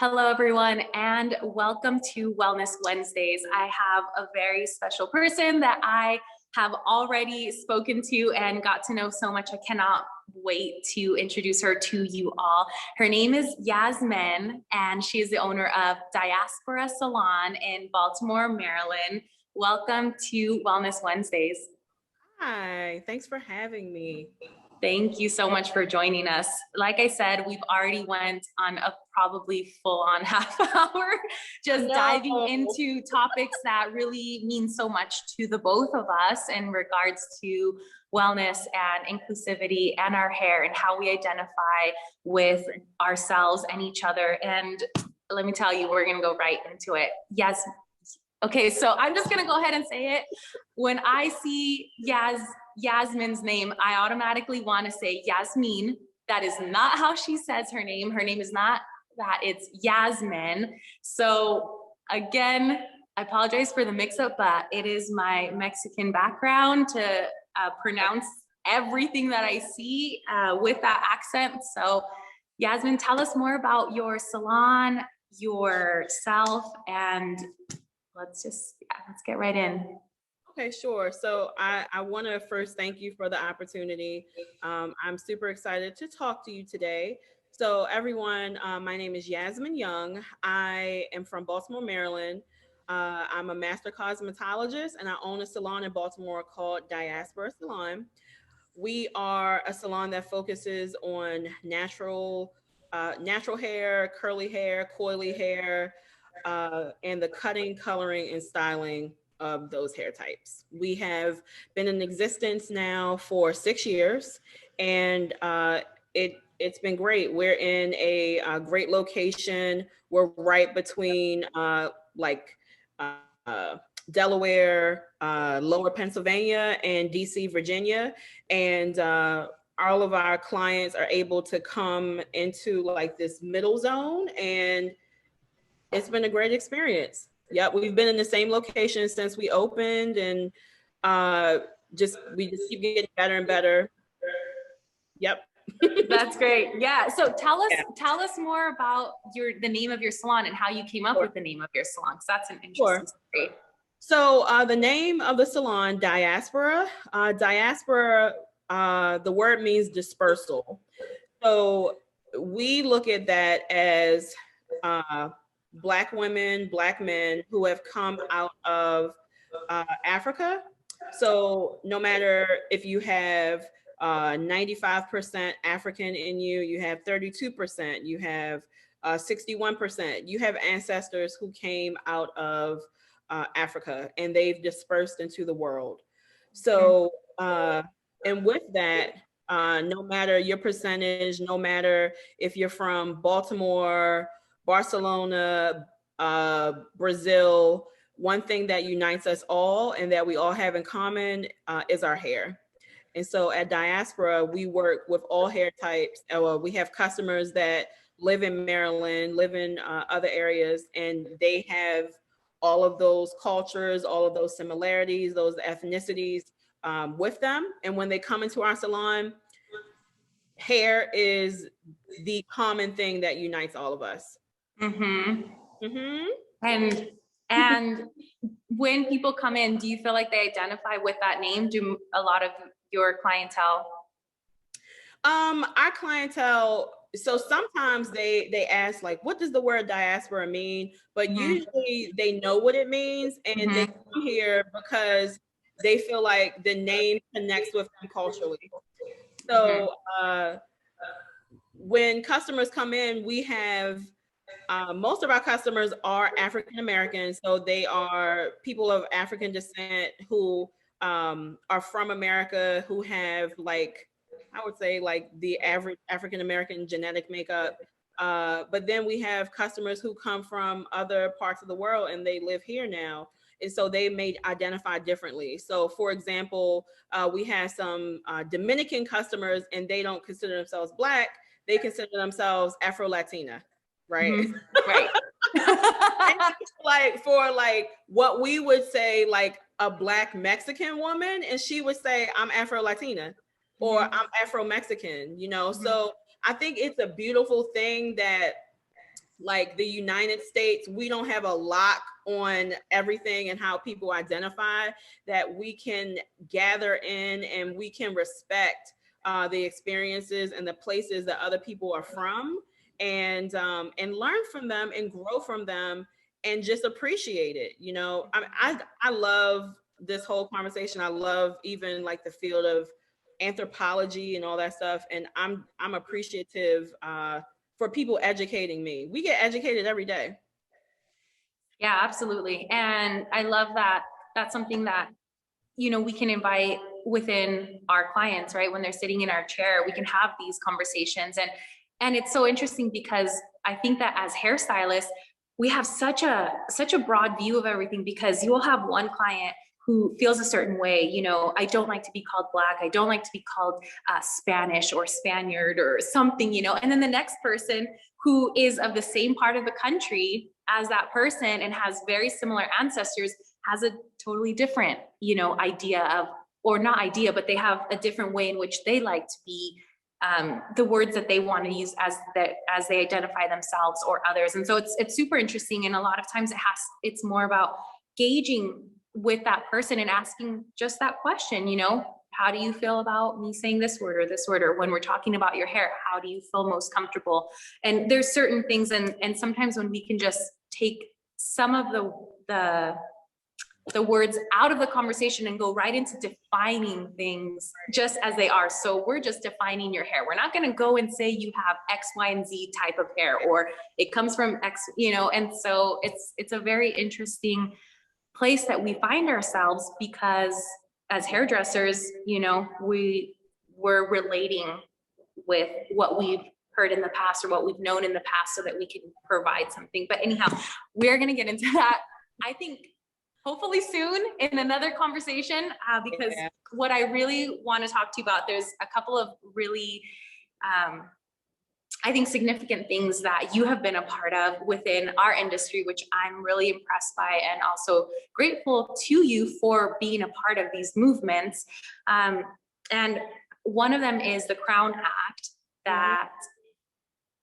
Hello, everyone, and welcome to Wellness Wednesdays. I have a very special person that I have already spoken to and got to know so much. I cannot wait to introduce her to you all. Her name is Yasmin, and she is the owner of Diaspora Salon in Baltimore, Maryland. Welcome to Wellness Wednesdays. Hi, thanks for having me. Thank you so much for joining us. Like I said, we've already went on a probably full-on half hour, just diving into topics that really mean so much to the both of us in regards to wellness and inclusivity and our hair and how we identify with ourselves and each other. And let me tell you, we're gonna go right into it. Yes. Okay, so I'm just gonna go ahead and say it. When I see Yasmin's name, I automatically want to say Yasmin. That is not how she says her name. Her name is not that, it's Yasmin. So again, I apologize for the mix-up, but it is my Mexican background to pronounce everything that I see with that accent. So Yasmin, tell us more about your salon, yourself, and let's get right in. Okay, sure. So I want to first thank you for the opportunity. I'm super excited to talk to you today. So everyone, my name is Yasmin Young. I am from Baltimore, Maryland. I'm a master cosmetologist and I own a salon in Baltimore called Diaspora Salon. We are a salon that focuses on natural hair, curly hair, coily hair, and the cutting, coloring, and styling of those hair types. We have been in existence now for 6 years, and it's been great. We're in a great location. We're right between Delaware, Lower Pennsylvania, and DC, Virginia, and all of our clients are able to come into like this middle zone, and it's been a great experience. Yep, we've been in the same location since we opened, and we just keep getting better and better. Yep. That's great. Yeah. So tell us more about the name of your salon and how you came up with the name of your salon, because that's an interesting story. So the name of the salon, Diaspora. Diaspora, the word means dispersal. So we look at that as Black women, Black men who have come out of Africa. So no matter if you have 95% African in you, you have 32%, you have 61%, you have ancestors who came out of Africa and they've dispersed into the world. So, and with that, no matter your percentage, no matter if you're from Baltimore, Barcelona, Brazil, one thing that unites us all and that we all have in common is our hair. And so at Diaspora, we work with all hair types. We have customers that live in Maryland, live in other areas, and they have all of those cultures, all of those similarities, those ethnicities with them. And when they come into our salon, hair is the common thing that unites all of us. And when people come in, do you feel like they identify with that name? Do a lot of your clientele? Our clientele, so sometimes they ask like, what does the word diaspora mean? But usually they know what it means, and they come here because they feel like the name connects with them culturally. So when customers come in, we have most of our customers are African Americans, so they are people of African descent who are from America, who have like, I would say like the average African American genetic makeup. But then we have customers who come from other parts of the world and they live here now. And so they may identify differently. So for example, we have some Dominican customers and they don't consider themselves Black, they consider themselves Afro-Latina, right? Right. Like for like what we would say like a Black Mexican woman, and she would say, I'm Afro-Latina or I'm Afro-Mexican, you know? So I think it's a beautiful thing that like the United States, we don't have a lock on everything and how people identify, that we can gather in and we can respect the experiences and the places that other people are from, and learn from them and grow from them and just appreciate it. You know, I love this whole conversation. I love even like the field of anthropology and all that stuff. And I'm appreciative for people educating me. We get educated every day. Yeah, absolutely. And I love that. That's something that, you know, we can invite within our clients, right? When they're sitting in our chair, we can have these conversations. And it's so interesting because I think that as hairstylists, we have such a broad view of everything, because you will have one client who feels a certain way. You know, I don't like to be called Black. I don't like to be called Spanish or Spaniard or something, you know, and then the next person who is of the same part of the country as that person and has very similar ancestors has a totally different, you know, idea of, or not idea, but they have a different way in which they like to be, the words that they want to use as they identify themselves or others. And so it's super interesting. And a lot of times it's more about gauging with that person and asking just that question, you know, how do you feel about me saying this word or this word? Or when we're talking about your hair, how do you feel most comfortable? And there's certain things, and sometimes when we can just take some of the words out of the conversation and go right into defining things just as they are. So we're just defining your hair. We're not going to go and say you have X, Y, and Z type of hair, or it comes from X, you know. And so it's a very interesting place that we find ourselves, because as hairdressers, you know, we're relating with what we've heard in the past or what we've known in the past so that we can provide something. But anyhow, we're going to get into that, I think, hopefully soon in another conversation, because what I really want to talk to you about, there's a couple of really, I think, significant things that you have been a part of within our industry, which I'm really impressed by, and also grateful to you for being a part of these movements. And one of them is the Crown Act that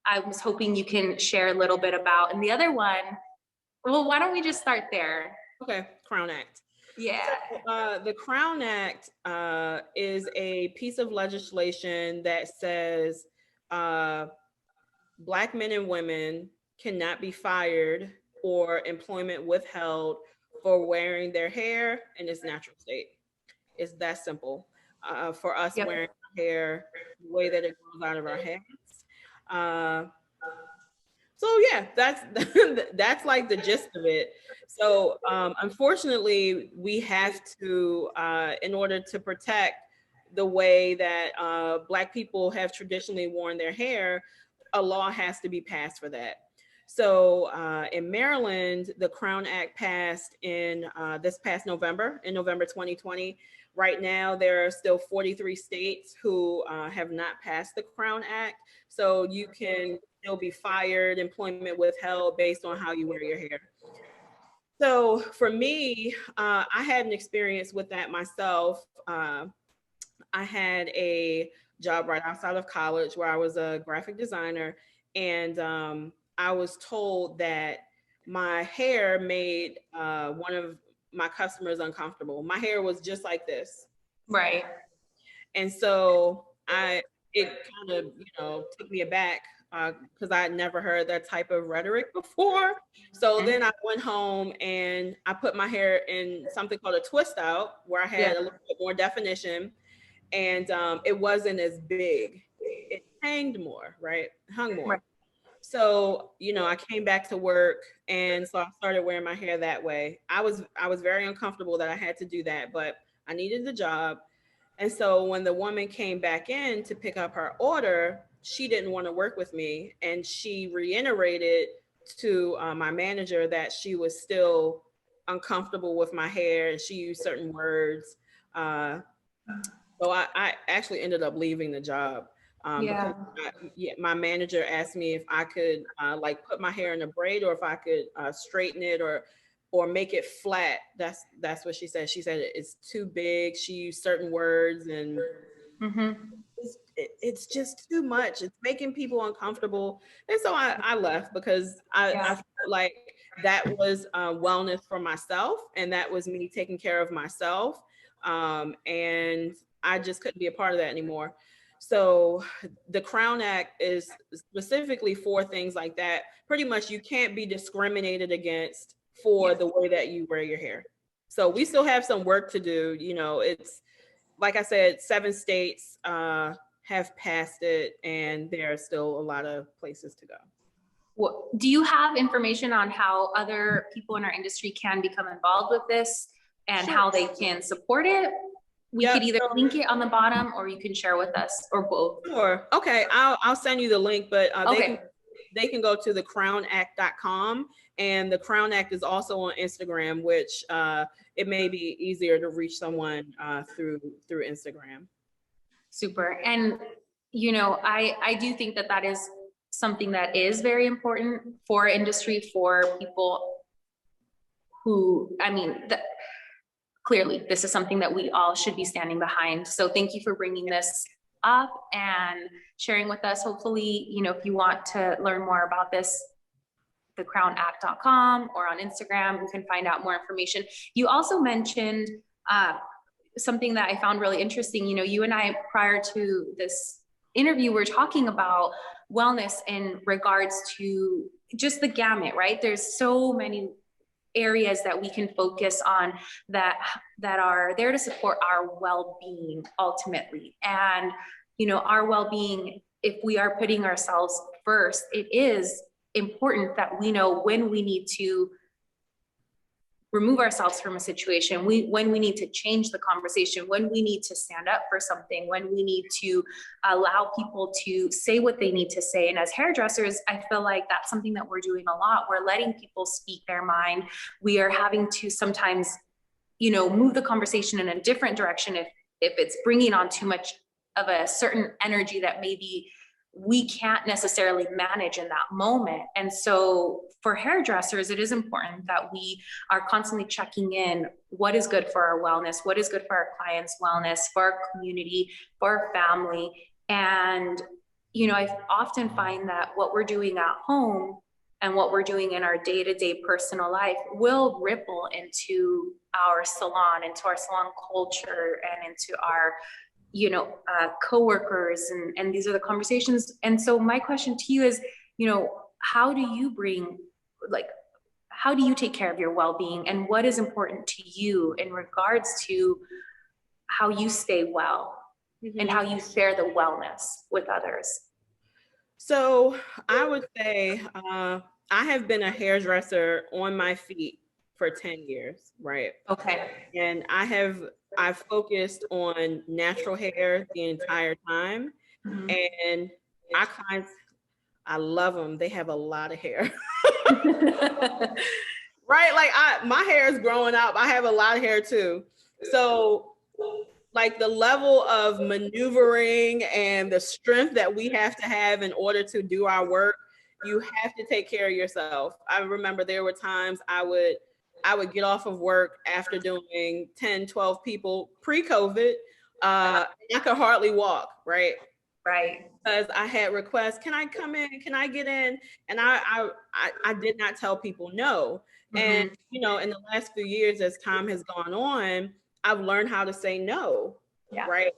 I was hoping you can share a little bit about. And the other one, well, why don't we just start there? Okay, Crown Act. Yeah. So, the Crown Act is a piece of legislation that says Black men and women cannot be fired or employment withheld for wearing their hair in its natural state. It's that simple. For us wearing hair the way that it grows out of our heads. So yeah, that's like the gist of it. So unfortunately, we have to, in order to protect the way that Black people have traditionally worn their hair, a law has to be passed for that. So in Maryland, the Crown Act passed in this past November, in November 2020. Right now, there are still 43 states who have not passed the Crown Act. So you can still be fired, employment withheld based on how you wear your hair. So for me, I had an experience with that myself. I had a job right outside of college where I was a graphic designer, and I was told that my hair made one of my customers uncomfortable. My hair was just like this. Right. And so it kind of, you know, took me aback because I had never heard that type of rhetoric before. So then I went home and I put my hair in something called a twist out, where I had a little bit more definition, and it wasn't as big. It hanged more, right? Hung more. Right. So, you know, I came back to work, and so I started wearing my hair that way. I was very uncomfortable that I had to do that, but I needed the job. And so when the woman came back in to pick up her order, she didn't want to work with me. And she reiterated to my manager that she was still uncomfortable with my hair, and she used certain words. So I actually ended up leaving the job. Because my manager asked me if I could like put my hair in a braid, or if I could straighten it or make it flat. That's what she said. She said it's too big. She used certain words, and it's just too much. It's making people uncomfortable. And so I left because I felt like that was wellness for myself, and that was me taking care of myself. And I just couldn't be a part of that anymore. So the Crown Act is specifically for things like that. Pretty much you can't be discriminated against for the way that you wear your hair. So we still have some work to do. You know, it's like I said, 7 states have passed it, and there are still a lot of places to go. Well, do you have information on how other people in our industry can become involved with this and how they can support it? We could either link it on the bottom, or you can share with us, or both. Sure. Okay. I'll send you the link, but they can go to thecrownact.com, and the Crown Act is also on Instagram, which it may be easier to reach someone through Instagram. Super. And, you know, I do think that that is something that is very important for industry, for people who, I mean, clearly this is something that we all should be standing behind. So thank you for bringing this up and sharing with us. Hopefully, you know, if you want to learn more about this, thecrownact.com, or on Instagram, you can find out more information. You also mentioned something that I found really interesting. You know, you and I, prior to this interview, were talking about wellness in regards to just the gamut, right? There's so many areas that we can focus on that are there to support our well-being ultimately. And, you know, our well-being, if we are putting ourselves first, it is important that we know when we need to remove ourselves from a situation, when we need to change the conversation, when we need to stand up for something, when we need to allow people to say what they need to say. And as hairdressers, I feel like that's something that we're doing a lot. We're letting people speak their mind. We are having to sometimes, you know, move the conversation in a different direction if it's bringing on too much of a certain energy that maybe we can't necessarily manage in that moment. And so for hairdressers, it is important that we are constantly checking in what is good for our wellness, what is good for our clients' wellness, for our community, for our family. And, you know, I often find that what we're doing at home and what we're doing in our day-to-day personal life will ripple into our salon, into our salon culture, and into our, you know, coworkers, and these are the conversations. And so my question to you is, you know, how do you take care of your well-being, and what is important to you in regards to how you stay well and how you share the wellness with others? So I would say I have been a hairdresser on my feet for 10 years, right? Okay. And I've focused on natural hair the entire time. And our clients, I love them. They have a lot of hair. Right? Like my hair is growing up. I have a lot of hair too. So like the level of maneuvering and the strength that we have to have in order to do our work, you have to take care of yourself. I remember there were times I would get off of work after doing 10, 12 people pre-COVID. I could hardly walk, right? Right. Because I had requests, can I come in? Can I get in? And I did not tell people no. And, you know, in the last few years, as time has gone on, I've learned how to say no, right?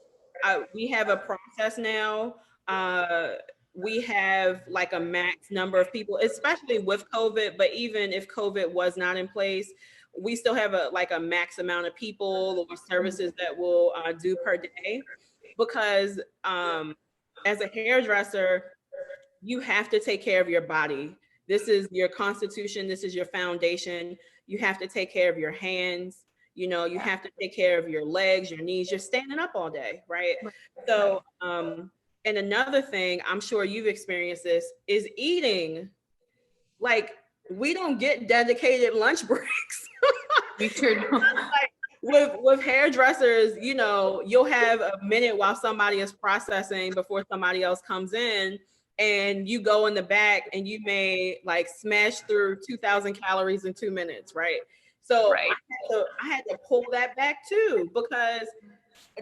We have a process now. We have like a max number of people, especially with COVID, but even if COVID was not in place, we still have a max amount of people or services that we'll do per day. Because as a hairdresser, you have to take care of your body. This is your constitution. This is your foundation. You have to take care of your hands. You know, you have to take care of your legs, your knees. You're standing up all day, right? So, and another thing, I'm sure you've experienced this, is eating. Like, we don't get dedicated lunch breaks. We sure don't. Like, with hairdressers, you know, you'll have a minute while somebody is processing before somebody else comes in, and you go in the back and you may like smash through 2,000 calories in 2 minutes, right? So I had to pull that back too, because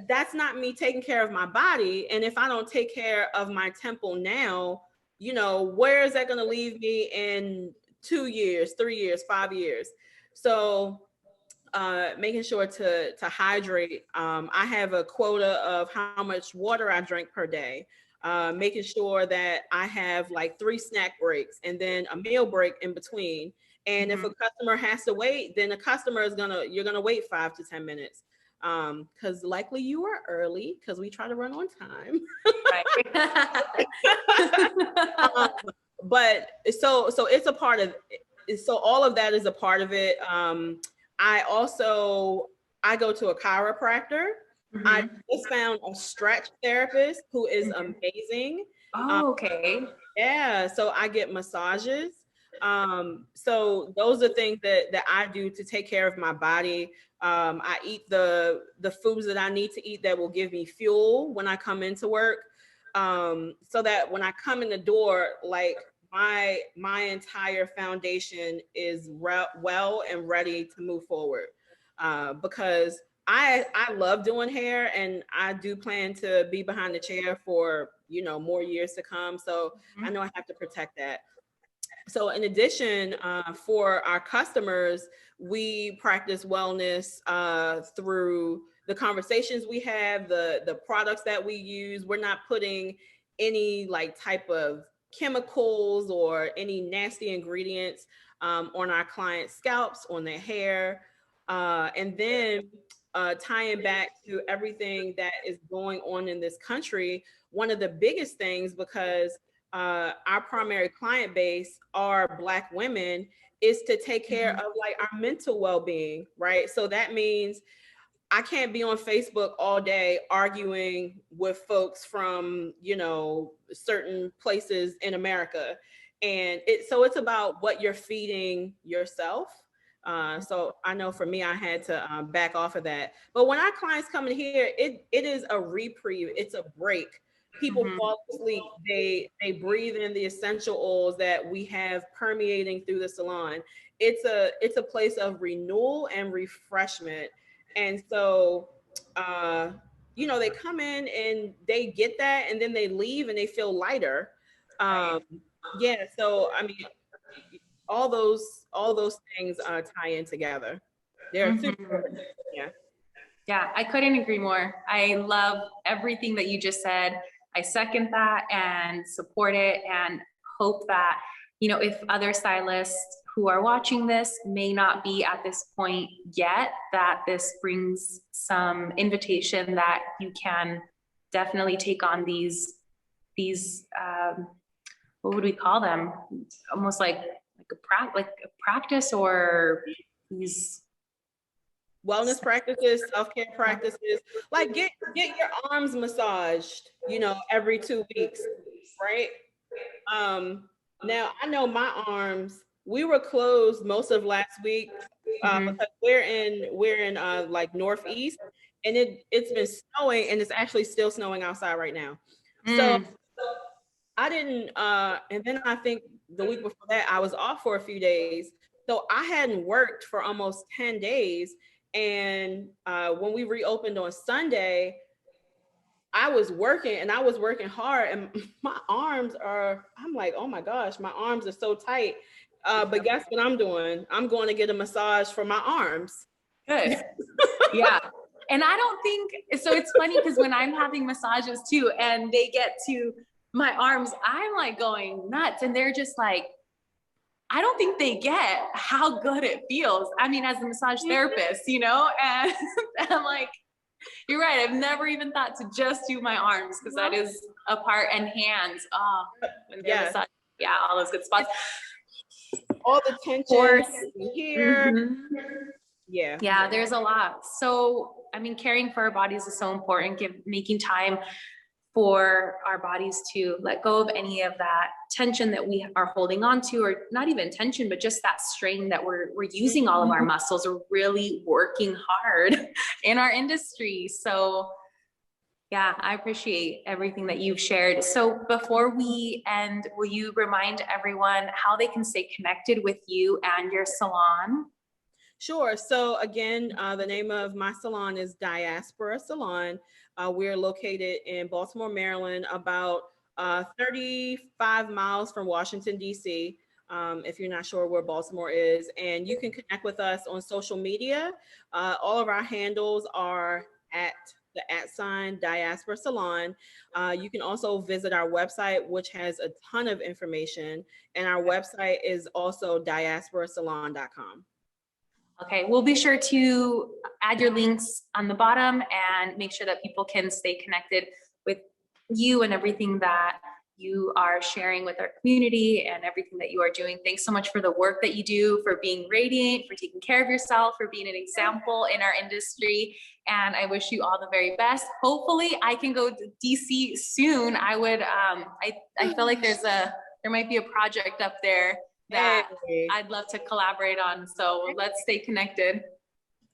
that's not me taking care of my body. And if I don't take care of my temple now, you know, where is that going to leave me in 2 years, 3 years, 5 years? So making sure to hydrate. I have a quota of how much water I drink per day. Making sure that I have like 3 snack breaks and then a meal break in between. And if a customer has to wait, then the customer is you're gonna wait 5 to 10 minutes. Because likely you are early because we try to run on time. But so it's a part of it. So all of that is a part of it. I go to a chiropractor. I just found a stretch therapist who is amazing. Oh, okay. Yeah, so I get massages. So those are things that I do to take care of my body. I eat the foods that I need to eat that will give me fuel when I come into work. So that when I come in the door, like my entire foundation is well and ready to move forward. Because I love doing hair, and I do plan to be behind the chair for, you know, more years to come. So I know I have to protect that. So in addition, for our customers, we practice wellness through the conversations we have, the products that we use. We're not putting any like type of chemicals or any nasty ingredients on our clients' scalps, on their hair. And then tying back to everything that is going on in this country, one of the biggest things, because our primary client base are Black women, is to take care of like our mental well-being, right? So that means I can't be on Facebook all day arguing with folks from, you know, certain places in America. And so it's about what you're feeding yourself. So I know for me, I had to back off of that. But when our clients come in here, it is a reprieve. It's a break. People fall asleep. They breathe in the essential oils that we have permeating through the salon. It's a place of renewal and refreshment. And so, you know, they come in and they get that, and then they leave and they feel lighter. Yeah. So, I mean, all those things tie in together. They're super important. Yeah. Yeah, I couldn't agree more. I love everything that you just said. I second that and support it, and hope that, you know, if other stylists who are watching this may not be at this point yet, that this brings some invitation that you can definitely take on these what would we call them? Almost like a practice, or these wellness practices, self-care practices. Like get your arms massaged, you know, every 2 weeks, right? Now I know my arms, we were closed most of last week because we're in like Northeast, and it's been snowing, and it's actually still snowing outside right now. So I didn't and then I think the week before that I was off for a few days. So I hadn't worked for almost 10 days. And when we reopened on Sunday, I was working, and I was working hard, and my arms I'm like, oh my gosh, my arms are so tight. But guess what I'm doing? I'm going to get a massage for my arms. Good. Yeah. And I don't think, so it's funny because when I'm having massages too, and they get to my arms, I'm like going nuts, and they're just like, I don't think they get how good it feels. I mean, as a massage therapist, you know, and I'm like, you're right. I've never even thought to just do my arms, because that is a part, and hands. Oh, massage, yeah, all those good spots. All the tension here. Yeah, there's a lot. So, I mean, caring for our bodies is so important. Making time for our bodies to let go of any of that tension that we are holding on to, or not even tension, but just that strain that we're using all of our muscles. We're really working hard in our industry. So yeah, I appreciate everything that you've shared. So before we end, will you remind everyone how they can stay connected with you and your salon? Sure. So again, the name of my salon is Diaspora Salon. We're located in Baltimore, Maryland, about 35 miles from Washington, D.C. If you're not sure where Baltimore is, and you can connect with us on social media. All of our handles are at the @ Diaspora Salon. You can also visit our website, which has a ton of information, and our website is also diasporasalon.com. Okay, we'll be sure to add your links on the bottom and make sure that people can stay connected with you and everything that you are sharing with our community and everything that you are doing. Thanks so much for the work that you do, for being radiant, for taking care of yourself, for being an example in our industry. And I wish you all the very best. Hopefully I can go to DC soon. I would, I feel like there might be a project up there that I'd love to collaborate on. So let's stay connected.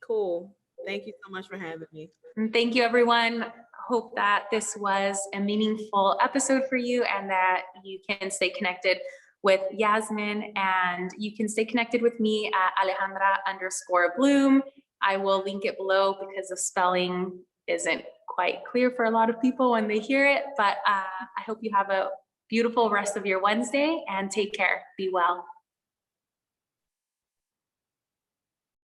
Cool. Thank you so much for having me. And thank you, everyone. Hope that this was a meaningful episode for you and that you can stay connected with Yasmin, and you can stay connected with me at Alejandra_Bloom. I will link it below because the spelling isn't quite clear for a lot of people when they hear it, but I hope you have a beautiful rest of your Wednesday and take care. Be well.